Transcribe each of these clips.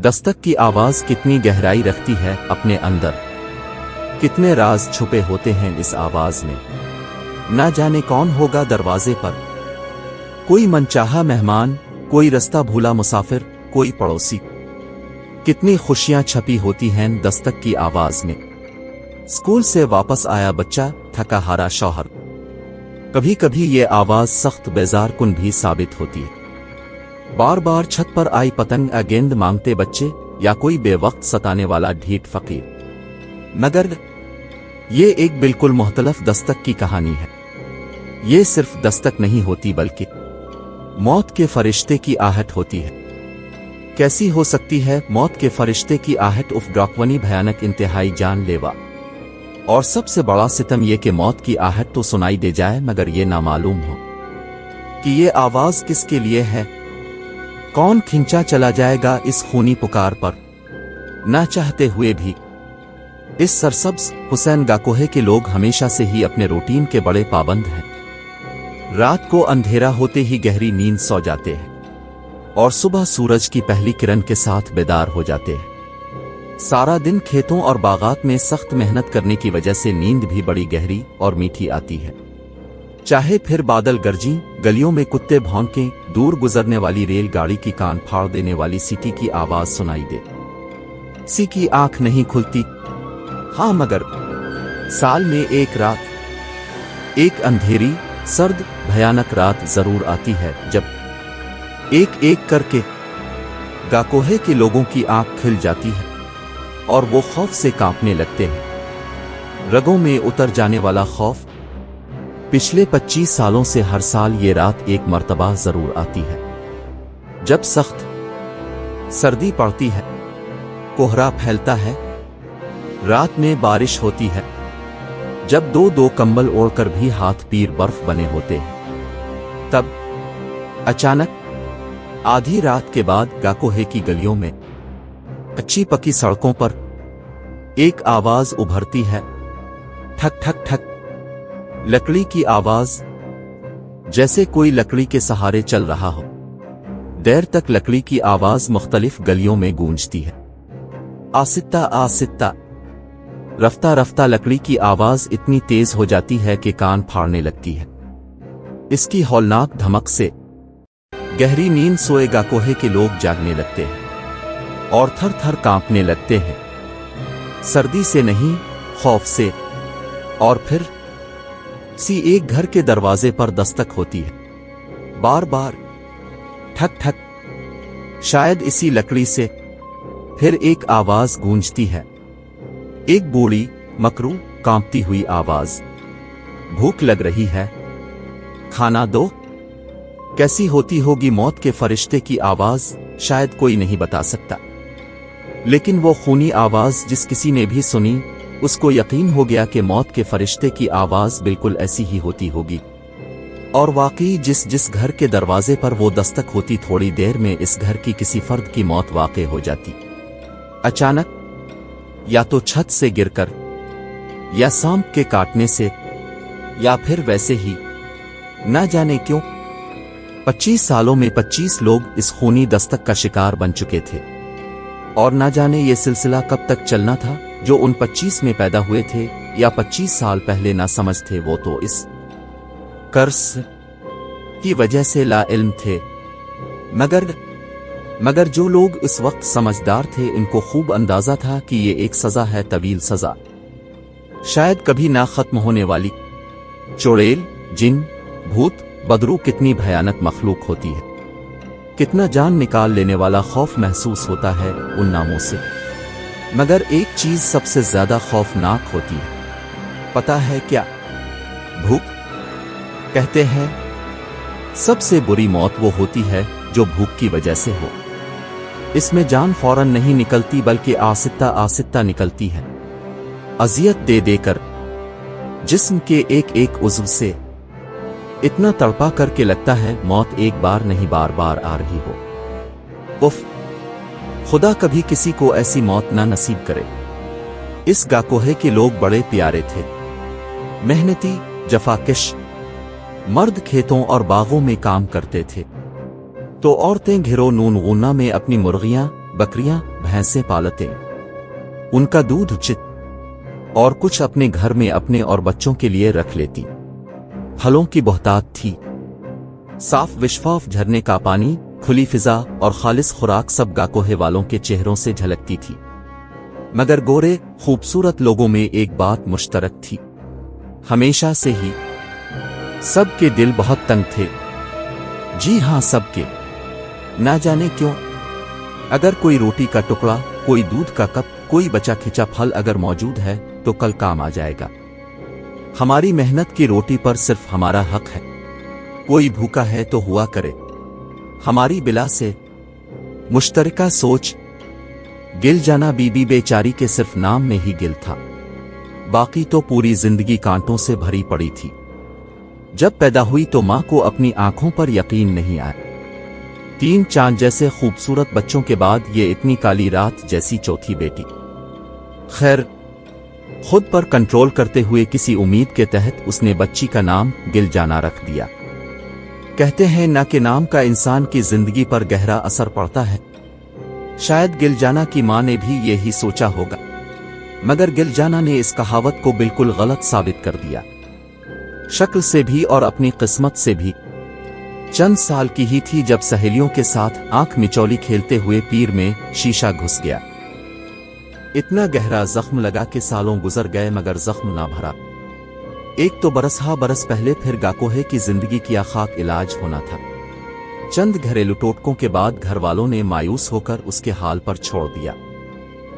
दस्तक की आवाज कितनी गहराई रखती है अपने अंदर, कितने राज छुपे होते हैं इस आवाज में। ना जाने कौन होगा दरवाजे पर, कोई मनचाहा मेहमान, कोई रास्ता भूला मुसाफिर, कोई पड़ोसी। कितनी खुशियां छपी होती हैं दस्तक की आवाज में। स्कूल से वापस आया बच्चा, थका हारा शौहर। कभी कभी ये आवाज सख्त बेजार कुन भी साबित होती है। बार बार छत पर आई पतंग, गेंद मांगते बच्चे, या कोई बेवक्त सताने वाला ढीठ फकीर। मगर ये एक बिल्कुल मुख्तलिफ दस्तक की कहानी है। ये सिर्फ दस्तक नहीं होती बल्कि मौत के फरिश्ते की आहट होती है। कैसी हो सकती है मौत के फरिश्ते की आहट? उफ, ड्राकवनी, भयानक, इंतहाई जानलेवा। और सबसे बड़ा सितम ये कि मौत की आहट तो सुनाई दे जाए मगर ये ना मालूम हो कि ये आवाज किसके लिए है। कौन खिंचा चला जाएगा इस खूनी पुकार पर, ना चाहते हुए भी। इस सरसब्ज हुसैन गाकोहे के लोग हमेशा से ही अपने रूटीन के बड़े पाबंद हैं। रात को अंधेरा होते ही गहरी नींद सो जाते हैं और सुबह सूरज की पहली किरण के साथ बेदार हो जाते हैं। सारा दिन खेतों और बागात में सख्त मेहनत करने की वजह से नींद भी बड़ी गहरी और मीठी आती है। चाहे फिर बादल गरजी, गलियों में कुत्ते भौंकें, दूर गुजरने वाली रेलगाड़ी की कान फाड़ देने वाली सीटी की आवाज सुनाई दे। किसी की आंख नहीं खुलती। हाँ, मगर साल में एक रात, एक अंधेरी, सर्द, भयानक रात जरूर आती है जब एक एक करके गाकोहे के लोगों की आंख खिल जाती है और वो खौफ से कांपने लगते हैं। रगों में उतर जाने वाला खौफ। पिछले 25 सालों से हर साल ये रात एक मर्तबा जरूर आती है, जब सख्त सर्दी पड़ती है, कोहरा फैलता है, रात में बारिश होती है, जब दो दो कंबल ओढ़कर भी हाथ पीर बर्फ बने होते हैं। तब अचानक आधी रात के बाद गाकोहे की गलियों में, कच्ची पक्की सड़कों पर एक आवाज उभरती है। ठक ठक ठक, लकड़ी की आवाज, जैसे कोई लकड़ी के सहारे चल रहा हो। देर तक लकड़ी की आवाज मुख्तलिफ गलियों में गूंजती है। आसित्ता आसित्ता, रफ्ता रफ्ता लकड़ी की आवाज इतनी तेज हो जाती है कि कान फाड़ने लगती है। इसकी हौलनाक धमक से गहरी नींद सोए गाकोहे के लोग जागने लगते हैं और थर थर कांपने लगते हैं, सर्दी से नहीं, खौफ से। और फिर सी एक घर के दरवाजे पर दस्तक होती है, बार बार, ठक ठक। शायद इसी लकड़ी से फिर एक आवाज गूंजती है, एक बूढ़ी, मकरू, कांपती हुई आवाज। भूख लग रही है, खाना दो। कैसी होती होगी मौत के फरिश्ते की आवाज, शायद कोई नहीं बता सकता। लेकिन वो खूनी आवाज जिस किसी ने भी सुनी, उसको यकीन हो गया कि मौत के फरिश्ते की आवाज बिल्कुल ऐसी ही होती होगी। और वाकई जिस जिस घर के दरवाजे पर वो दस्तक होती, थोड़ी देर में इस घर की किसी फर्द की मौत वाक़ई हो जाती। अचानक, या तो छत से गिरकर, या सांप के काटने से, या फिर वैसे ही। ना जाने क्यों 25 सालों में 25 लोग इस खूनी दस्तक का शिकार बन चुके थे। और ना जाने ये सिलसिला कब तक चलना था। जो उन 25 में पैदा हुए थे या 25 साल पहले ना समझ थे, वो तो इस कर्स की वजह से ला इल्म थे। मगर जो लोग इस वक्त समझदार थे, इनको खूब अंदाजा था कि ये एक सजा है, तवील सजा, शायद कभी ना खत्म होने वाली। चुड़ैल, जिन, भूत, बदरू कितनी भयानक मखलूक होती है। कितना जान निकाल लेने वाला खौफ महसूस होता है उन नामों से। मगर एक चीज सबसे ज्यादा खौफनाक होती है, पता है क्या? भूख। कहते हैं सबसे बुरी मौत वो होती है जो भूख की वजह से हो। इसमें जान फौरन नहीं निकलती बल्कि आहिस्ता आहिस्ता निकलती है, अजियत दे देकर, जिस्म के एक एक उज़्व से इतना तड़पा करके लगता है मौत एक बार नहीं बार बार आ रही हो। उफ, खुदा कभी किसी को ऐसी मौत ना नसीब करे। इस गाकोहे के लोग बड़े प्यारे थे, मेहनती, जफाकश। मर्द खेतों और बागों में काम करते थे तो औरतें घिरो नून गुन्ना में अपनी मुर्गियां बकरियां भैंसें पालते, उनका दूध उचित और कुछ अपने घर में अपने और बच्चों के लिए रख लेती। फलों की बहुतायत थी, साफ विशफाफ झरने का पानी, खुली फिजा और खालिस खुराक सब गाकोहे वालों के चेहरों से झलकती थी। मगर गोरे खूबसूरत लोगों में एक बात मुश्तरक थी, हमेशा से ही सबके दिल बहुत तंग थे। जी हां, सबके, ना जाने क्यों। अगर कोई रोटी का टुकड़ा, कोई दूध का कप, कोई बचा खिंचा फल अगर मौजूद है तो कल काम आ जाएगा। हमारी मेहनत की रोटी पर सिर्फ हमारा हक है। कोई भूखा है तो हुआ करे। हमारी बिला से मुश्तरका सोच। गिल जाना बीबी बेचारी के सिर्फ नाम में ही गिल था, बाकी तो पूरी जिंदगी कांटों से भरी पड़ी थी। जब पैदा हुई तो मां को अपनी आंखों पर यकीन नहीं आया। 3 चांद जैसे खूबसूरत बच्चों के बाद ये इतनी काली रात जैसी चौथी बेटी। खैर, खुद पर कंट्रोल करते हुए किसी उम्मीद के तहत उसने बच्ची का नाम गिलजाना रख दिया। कहते हैं ना कि नाम का इंसान की जिंदगी पर गहरा असर पड़ता है। शायद गिलजाना की मां ने भी यही सोचा होगा, मगर गिलजाना ने इस कहावत को बिल्कुल गलत साबित कर दिया। शक्ल से भी और अपनी किस्मत से भी। चंद साल की ही थी जब सहेलियों के साथ आंख मिचौली खेलते हुए पीर में शीशा घुस गया। इतना गहरा जख्म लगा कि सालों गुजर गए मगर जख्म ना भरा। एक तो बरस पहले फिर गाकोहे की जिंदगी किया खाक इलाज होना था। चंद घरेलू टोटकों के बाद घर वालों ने मायूस होकर उसके हाल पर छोड़ दिया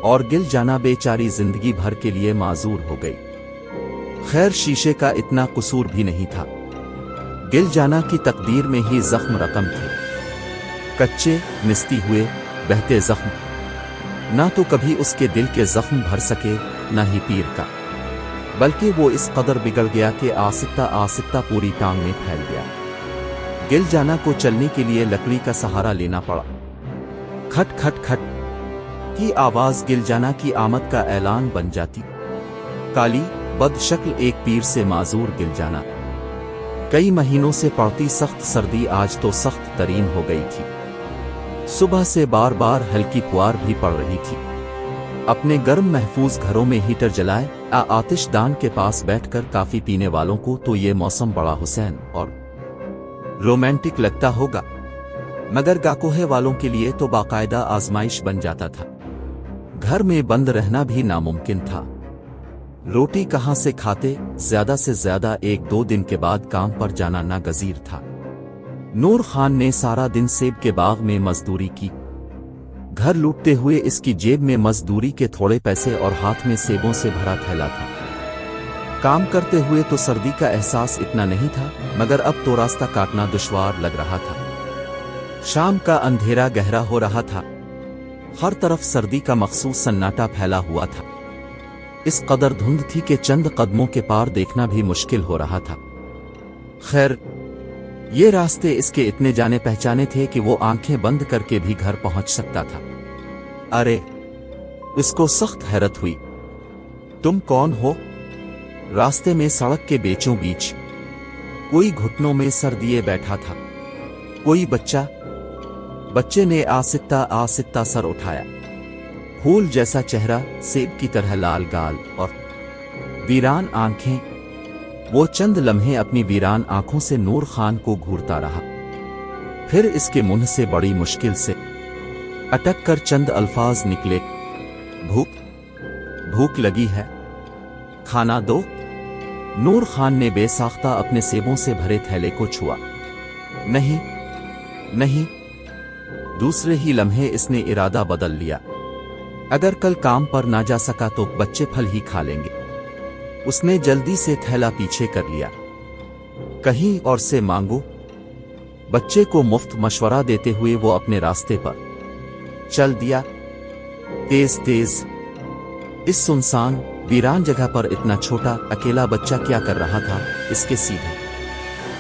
और गिल जाना बेचारी जिंदगी भर के लिए माजूर हो गई। खैर, शीशे का इतना कसूर भी नहीं था। गिल जाना की तकदीर में ही जख्म रकम थे, कच्चे निस्ती हुए बहते जख्म। ना तो कभी उसके दिल के जख्म भर सके, ना ही पीर का, बल्कि वो इस कदर बिगड़ गया कि आसिकता पूरी टांग में फैल गया। गिल जाना को चलने के लिए लकड़ी का सहारा लेना पड़ा। खट खट खट की आवाज गिल जाना की आमद का ऐलान बन जाती। काली बदशक्ल एक पीर से माजूर गिल जाना, कई महीनों से पड़ती सख्त सर्दी आज तो सख्त तरीन हो गई थी। सुबह से बार बार हल्की पुआर भी पड़ रही थी। अपने गर्म महफूज घरों में हीटर जलाए आतिशदान के पास बैठकर काफी पीने वालों को तो ये मौसम बड़ा हुसैन और रोमांटिक लगता होगा, मगर गाकोहे वालों के लिए तो बाकायदा आजमाइश बन जाता था। घर में बंद रहना भी नामुमकिन था। रोटी कहां से खाते, ज्यादा से ज्यादा 1-2 दिन के बाद काम पर जाना नागजीर था। नूर खान ने सारा दिन सेब के बाग में मजदूरी की। घर लूटते हुए इसकी जेब में मजदूरी के थोड़े पैसे और हाथ में सेबों से भरा थैला था। काम करते हुए तो सर्दी का एहसास इतना नहीं था, मगर अब तो रास्ता काटना दुश्वार लग रहा था। शाम का अंधेरा गहरा हो रहा था। हर तरफ सर्दी का मखसूस सन्नाटा फैला हुआ था। इस कदर धुंध थी कि चंद कदमों के पार देखना भी मुश्किल हो रहा था। खैर, ये रास्ते इसके इतने जाने पहचाने थे कि वो आंखें बंद करके भी घर पहुंच सकता था। अरे, इसको सख्त हैरत हुई। तुम कौन हो? रास्ते में सड़क के बीचों बीच कोई घुटनों में सर दिए बैठा था। कोई बच्चे ने आसिकता सर उठाया। फूल जैसा चेहरा, सेब की तरह लाल गाल और वीरान आंखें। वो चंद लम्हे अपनी वीरान आंखों से नूर खान को घूरता रहा। फिर इसके मुंह से बड़ी मुश्किल से अटक कर चंद अल्फाज निकले। भूख लगी है, खाना दो। नूर खान ने बेसाख्ता अपने सेबों से भरे थैले को छुआ। नहीं। दूसरे ही लम्हे इसने इरादा बदल लिया। अगर कल काम पर ना जा सका तो बच्चे फल ही खा लेंगे। उसने जल्दी से थैला पीछे कर लिया। कहीं और से मांगो। बच्चे को मुफ्त मशवरा देते हुए वो अपने रास्ते पर चल दिया, तेज। इस सुनसान वीरान जगह पर इतना छोटा अकेला बच्चा क्या कर रहा था? इसके सीधे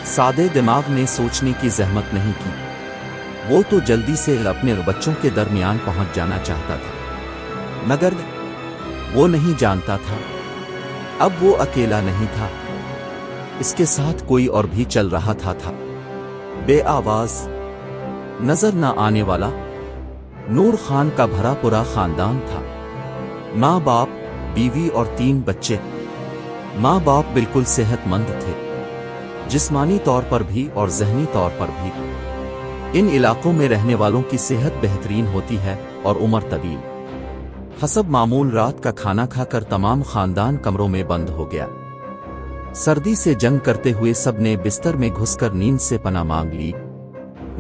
सादे दिमाग ने सोचने की जहमत नहीं की। वो तो जल्दी से अपने बच्चों के दरमियान पहुंच जाना चाहता था, मगर वो नहीं जानता था अब वो अकेला नहीं था। इसके साथ कोई और भी चल रहा था। बे आवाज, नजर न आने वाला, नूर खान का भरा पूरा खानदान था। माँ बाप, बीवी और 3 बच्चे। माँ बाप बिल्कुल सेहतमंद थे, जिस्मानी तौर पर भी और ज़हनी तौर पर भी। इन इलाकों में रहने वालों की सेहत बेहतरीन होती है और उम्र तवील। हसब मामूल रात का खाना खाकर तमाम खानदान कमरों में बंद हो गया। सर्दी से जंग करते हुए सब ने बिस्तर में घुसकर नींद से पनाह मांग ली।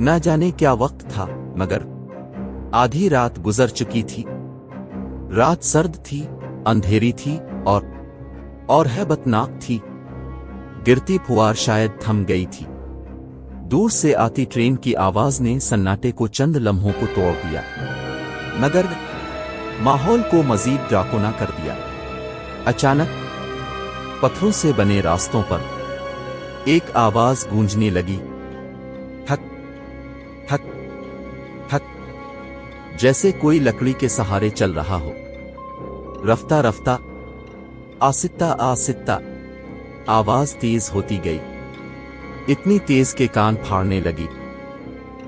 न जाने क्या वक्त था, मगर आधी रात गुजर चुकी थी। रात सर्द थी, अंधेरी थी और हैबतनाक थी। गिरती फुआर शायद थम गई थी। दूर से आती ट्रेन की आवाज ने सन्नाटे को चंद लम्हों को तोड़ दिया, मगर माहौल को मजीद डाकोना कर दिया। अचानक पत्थरों से बने रास्तों पर एक आवाज गूंजने लगी, ठक ठक ठक, जैसे कोई लकड़ी के सहारे चल रहा हो। रफ्ता रफ्ता, आसित्ता आसित्ता, आवाज तेज होती गई, इतनी तेज के कान फाड़ने लगी।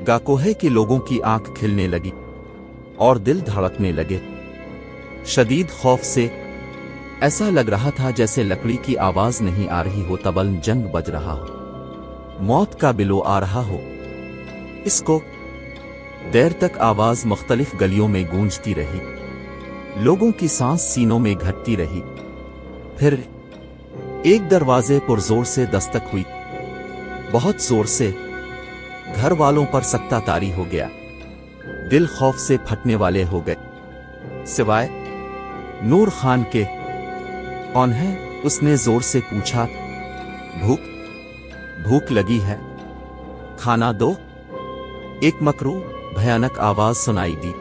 गाकोहे के लोगों की आंख खिलने लगी और दिल धड़कने लगे। शदीद खौफ से ऐसा लग रहा था जैसे लकड़ी की आवाज नहीं आ रही हो, तबल जंग बज रहा हो, मौत का बिलो आ रहा हो। इसको देर तक आवाज मुख्तलिफ गलियों में गूंजती रही। लोगों की सांस सीनों में घटती रही। फिर एक दरवाजे पुरजोर से दस्तक हुई, बहुत जोर से। घर वालों पर सकता तारी हो गया, दिल खौफ से फटने वाले हो गए। सिवाय नूर खान के। कौन है? उसने जोर से पूछा। भूख लगी है, खाना दो, एक मकरूह भयानक आवाज सुनाई दी।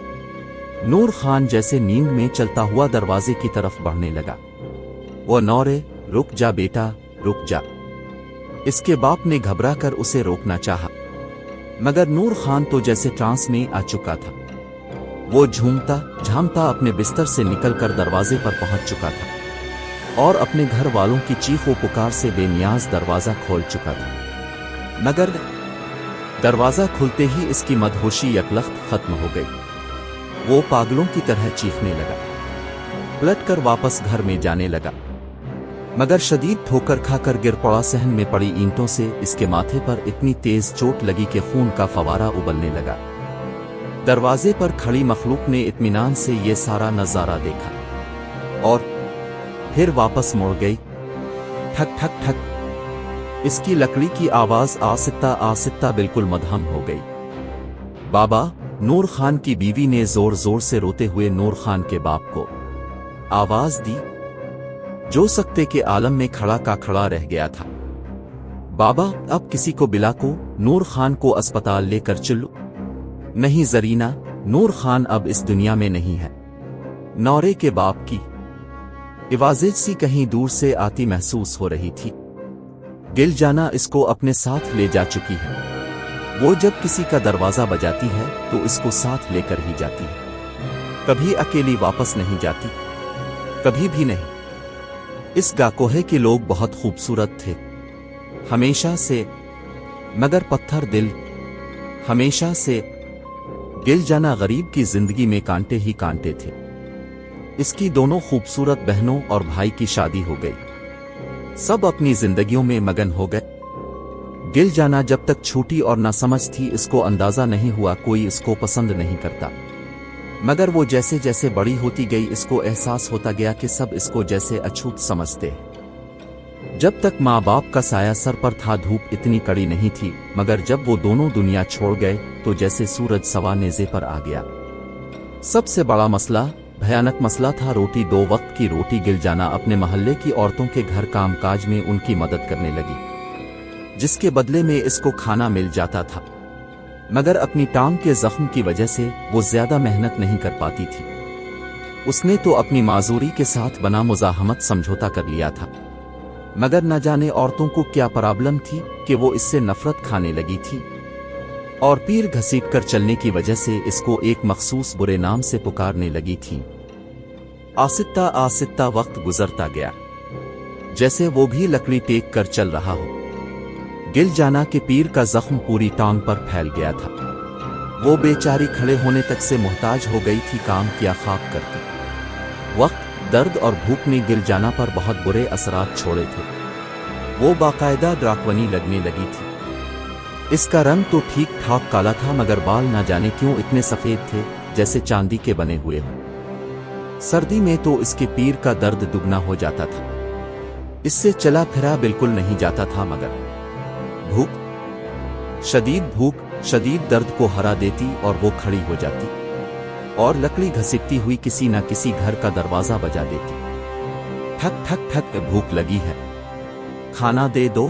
नूर खान जैसे नींद में चलता हुआ दरवाजे की तरफ बढ़ने लगा। वो नौरे, रुक जा बेटा, रुक जा। इसके बाप ने घबरा कर उसे रोकना चाहा, मगर नूर खान तो जैसे ट्रांस में आ चुका था। वो झूमता झामता अपने बिस्तर से निकलकर दरवाजे पर पहुंच चुका था और अपने घर वालों की चीखों पुकार से बेनियाज दरवाजा खोल चुका था। मगर दरवाजा खुलते ही इसकी मदहोशी यकलख्त खत्म हो गई। वो पागलों की तरह चीखने लगा, पलटकर वापस घर में जाने लगा, मगर शदीद ठोकर खाकर गिर पड़ा। सहन में पड़ी ईंटों से इसके माथे पर इतनी तेज चोट लगी कि खून का फवारा उबलने लगा। दरवाजे पर खड़ी मखलूक ने इत्मीनान से ये सारा नजारा देखा और फिर वापस मुड़ गई। ठक ठक ठक, इसकी लकड़ी की आवाज आसित्ता आसित्ता बिल्कुल मदहम हो गई। बाबा, नूर खान की बीवी ने जोर जोर से रोते हुए नूर खान के बाप को आवाज दी, जो सकते के आलम में खड़ा का खड़ा रह गया था। बाबा, अब किसी को बिला को नूर खान को अस्पताल लेकर चलो। नहीं जरीना, नूर खान अब इस दुनिया में नहीं है। नौरे के बाप की आवाज़ सी कहीं दूर से आती महसूस हो रही थी। गिल जाना इसको अपने साथ ले जा चुकी है। वो जब किसी का दरवाजा बजाती है तो इसको साथ लेकर ही जाती है, कभी अकेली वापस नहीं जाती, कभी भी नहीं। इस गाकोहे के लोग बहुत खूबसूरत थे हमेशा से, मगर पत्थर दिल हमेशा से। गिल जाना गरीब की जिंदगी में कांटे ही कांटे थे। इसकी दोनों खूबसूरत बहनों और भाई की शादी हो गई, सब अपनी जिंदगियों में मगन हो गए। गिल जाना जब तक छोटी और नासमझ थी, इसको अंदाजा नहीं हुआ कोई इसको पसंद नहीं करता, मगर वो जैसे जैसे बड़ी होती गई इसको एहसास होता गया कि सब इसको जैसे अछूत समझते हैं। जब तक माँ बाप का साया सर पर था धूप इतनी कड़ी नहीं थी, मगर जब वो दोनों दुनिया छोड़ गए तो जैसे सूरज सवा नेज़े पर आ गया। सबसे बड़ा मसला, भयानक मसला था रोटी। 2 वक्त की रोटी। गिल जाना अपने मोहल्ले की औरतों के घर काम काज में उनकी मदद करने लगी, जिसके बदले में इसको खाना मिल जाता था, मगर अपनी टांग के जख्म की वजह से वो ज्यादा मेहनत नहीं कर पाती थी। उसने तो अपनी माजूरी के साथ बना मुजाहमत समझौता कर लिया था, मगर न जाने औरतों को क्या प्रॉब्लम थी कि वो इससे नफरत खाने लगी थी और पीर घसीट कर चलने की वजह से इसको एक मखसूस बुरे नाम से पुकारने लगी थी। आसित्ता आसित्ता वक्त गुजरता गया, जैसे वो भी लकड़ी टेक कर चल रहा हो। गिल जाना के पीर का जख्म पूरी टांग पर फैल गया था। वो बेचारी खड़े होने तक से मोहताज हो गई थी, काम किया खाक करके। वक्त, दर्द और भूख ने गिर जाना पर बहुत बुरे असरात छोड़े थे। वो बाकायदा ड्राकवनी लगने लगी थी। इसका रंग तो ठीक ठाक काला था, मगर बाल ना जाने क्यों इतने सफेद थे जैसे चांदी के बने हुए हों। सर्दी में तो इसके पीर का दर्द दुगना हो जाता था। इससे चला फिरा बिल्कुल नहीं जाता था, मगर भूख शदीद दर्द को हरा देती और वो खड़ी हो जाती और लकड़ी घसीटती हुई किसी न किसी घर का दरवाजा बजा देती। ठक ठक ठक, भूख लगी है, खाना दे दो।